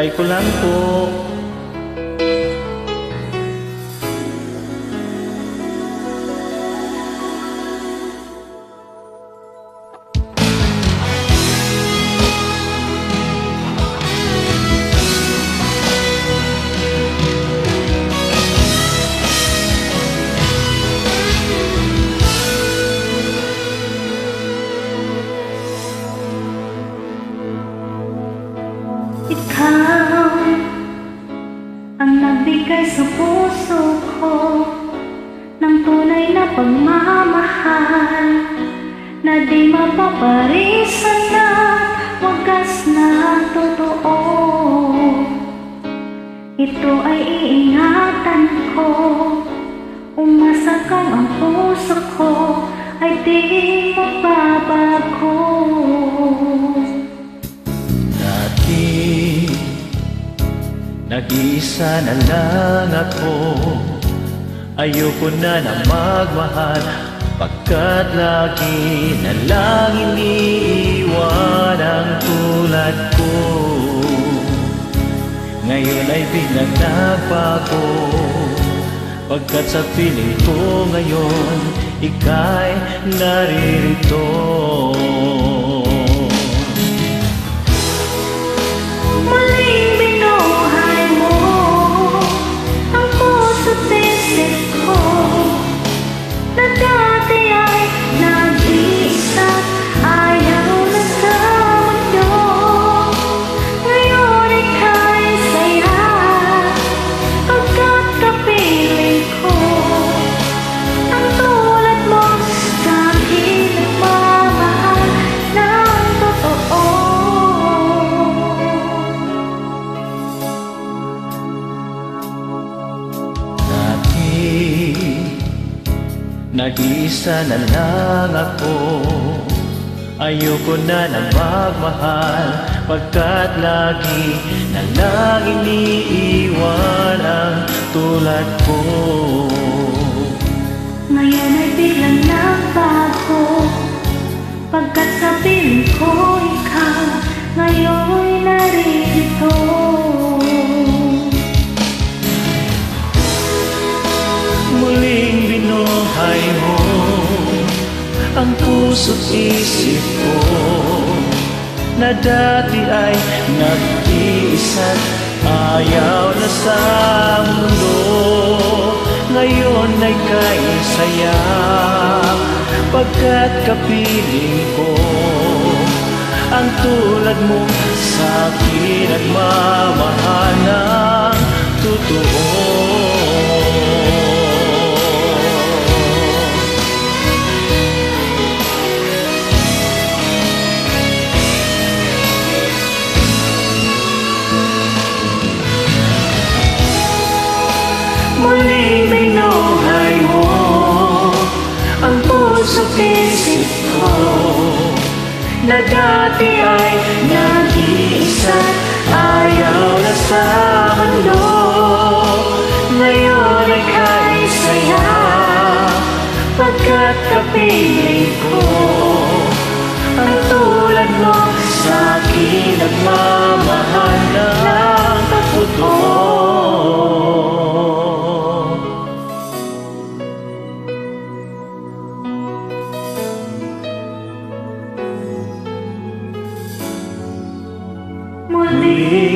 try ko lang po. Ikaw ang nagbigay sa puso ko ng tunay na pagmamahal na di mapaparisan na wagas na totoo. Ito ay iingatan ko, umasa kang ang puso ko ay di mababago. Nag-iisa na lang ako, ayoko na magmahal, pagkat lagi na lang iniiwan ang tulad ko. Ngayon ay biglang nagbago, pagkat sa piling ko ngayon ika'y naririto. Nag-iisa na lang ako, ayoko na magmahal, pagkat lagi na lang iniiwan ang tulad ko. Ngayon ay biglang nagbago, pagkat sa piling ko ikaw ngayon naririto. Muling binuhay mo ang puso't isip ko, na dati ay nag-iisa't ayaw na sa mundo. Ngayon ay kaisaya, pagkat kapiling ko ang tulad mo sa akin at mamahal ng totoo. Muling binuhay mo ang puso't isip ko, na dati ay nag-iisa't ayaw na sa mundo. Ngayon ay kaisaya, pagkat kapiling ko ang tulad mo sa akin at mamahal ng totoo. Muling